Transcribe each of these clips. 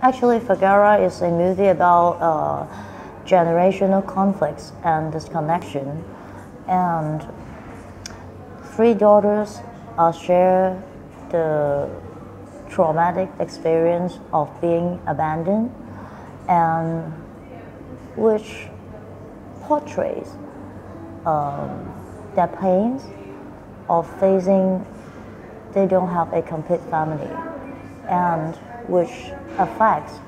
Actually, Fagara is a movie about generational conflicts and disconnection, and three daughters share the traumatic experience of being abandoned, and which portrays their pains of facing they don't have a complete family, and which affects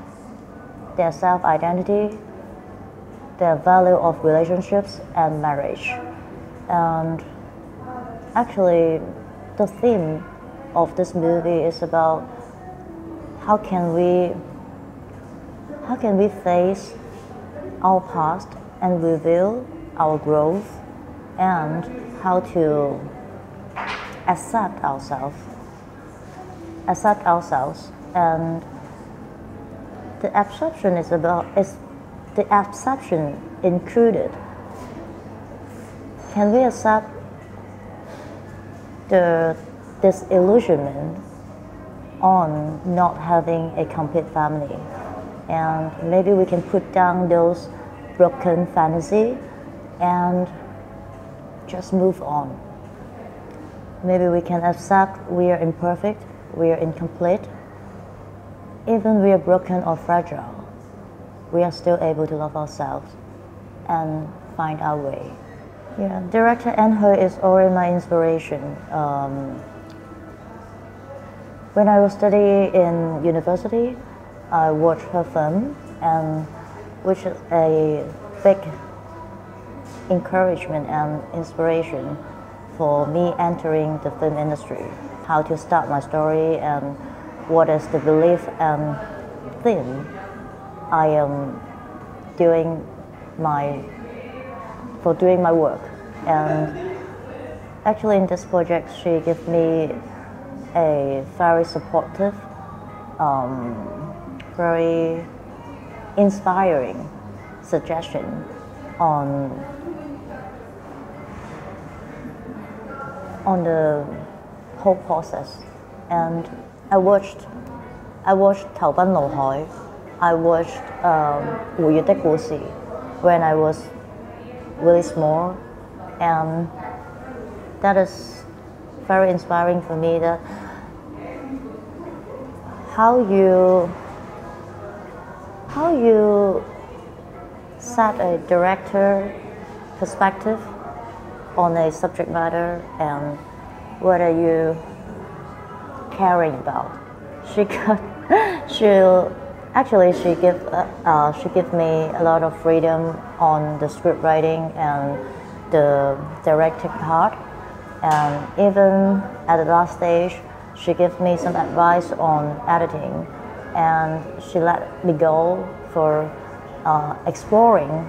their self-identity, their value of relationships and marriage. And actually, the theme of this movie is about how can we face our past and reveal our growth, and how to accept ourselves, and the acceptance is the acceptance included. Can we accept the disillusionment on not having a complete family, and maybe we can put down those broken fantasy and just move on. Maybe we can accept we are imperfect, we are incomplete, even we are broken or fragile. We are still able to love ourselves and find our way. Yeah, director Anhe is already my inspiration. When I was studying in university, I watched her film, and which is a big encouragement and inspiration for me entering the film industry. How to start my story and what is the belief and theme I am doing my work. And actually in this project she gave me a very supportive, very inspiring suggestion on the whole process. And I watched 投奔怒海, I watched 胡月的故事 when I was really small, and that is very inspiring for me, that how you set a director perspective on a subject matter and what are you caring about. She gave me a lot of freedom on the script writing and the directing part, and even at the last stage she gave me some advice on editing, and she let me go for exploring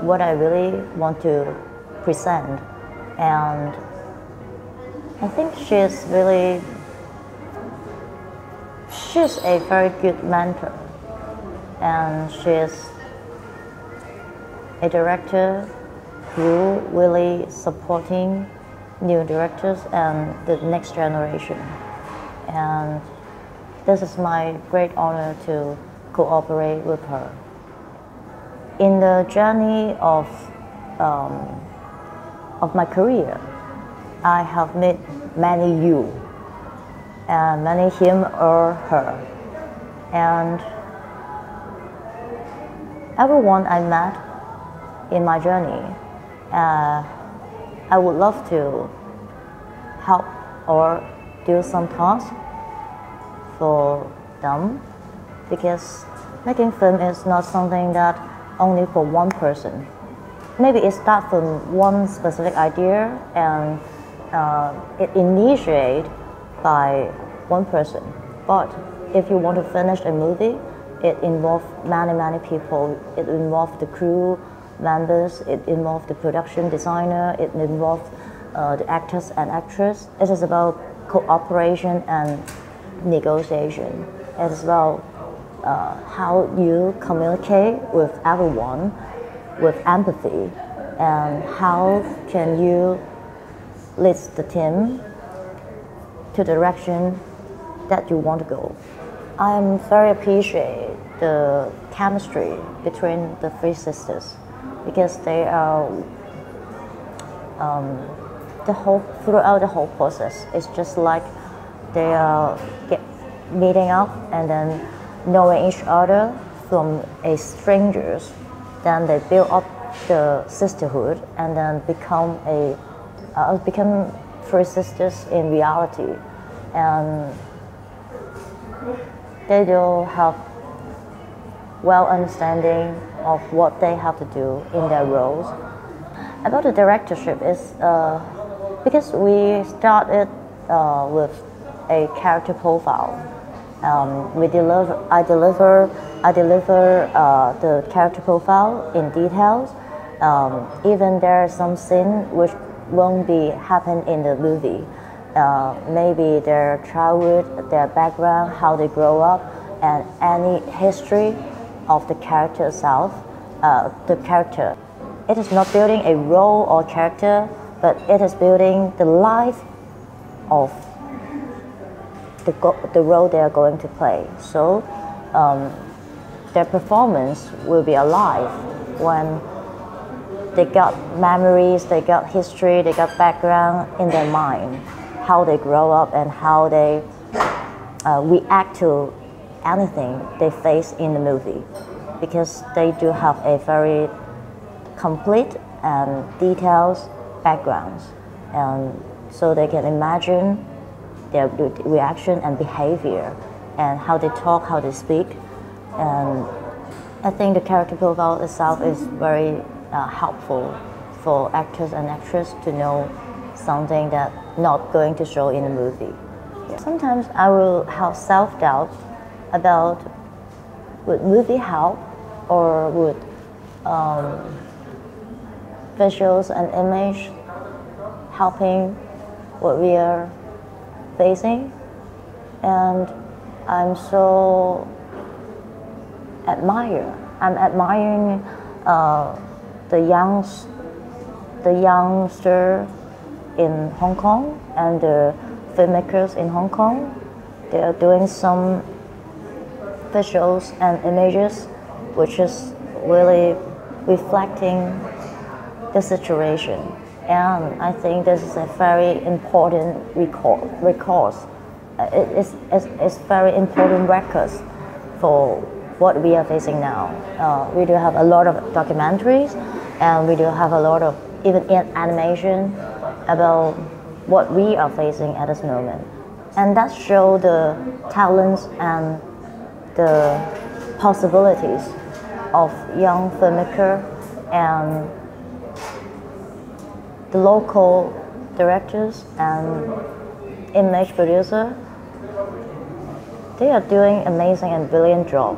what I really want to present. And I think she's a very good mentor, and she's a director who really supporting new directors and the next generation. And this is my great honor to cooperate with her. In the journey of my career, I have met many you, and many him or her, and everyone I met in my journey, I would love to help or do some tasks for them, because making film is not something that only for one person. Maybe it starts from one specific idea, and it initiated by one person. But if you want to finish a movie, it involves many people. It involves the crew members, it involves the production designer, it involves the actors and actresses. It is about cooperation and negotiation. It is about how you communicate with everyone with empathy, and how can you lead the team to the direction that you want to go. I very appreciate the chemistry between the three sisters because they are throughout the whole process. It's just like they are meeting up and then knowing each other from a strangers. Then they build up the sisterhood and then become three sisters in reality, and they do have well understanding of what they have to do in their roles. About the directorship is because we started with a character profile. I deliver the character profile in details. Even there are some scenes which won't be happen in the movie. Maybe their childhood, their background, how they grow up, and any history of the character itself. The character. It is not building a role or character, but it is building the life of the role they are going to play. So their performance will be alive when they got memories, they got history, they got background in their mind, how they grow up and how they react to anything they face in the movie, because they do have a very complete and detailed backgrounds, and so they can imagine their reaction and behavior and how they talk, how they speak. And I think the character profile itself is very helpful for actors and actresses to know something that not going to show in the movie. Sometimes I will have self-doubt about would movie help or would visuals and image helping what we are facing, and I'm admiring the youngster in Hong Kong and the filmmakers in Hong Kong. They are doing some visuals and images which is really reflecting the situation, and I think this is a very important recourse. It's very important records for what we are facing now. We do have a lot of documentaries, and we do have a lot of even animation about what we are facing at this moment, and that shows the talents and the possibilities of young filmmaker and the local directors and image producer. They are doing amazing and brilliant job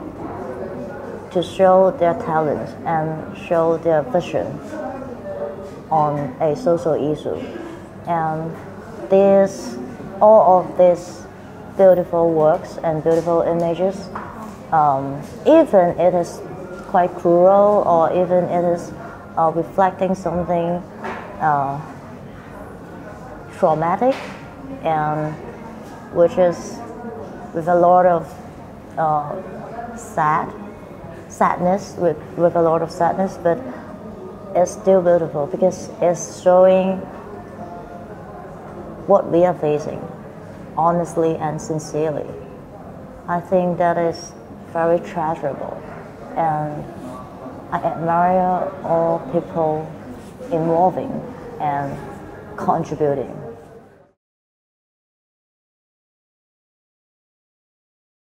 to show their talent and show their vision on a social issue. And all of these beautiful works and beautiful images, even it is quite cruel or even it is reflecting something traumatic, and which is with a lot of sadness, with a lot of sadness, but it's still beautiful because it's showing what we are facing honestly and sincerely. I think that is very treasurable, and I admire all people involving and contributing.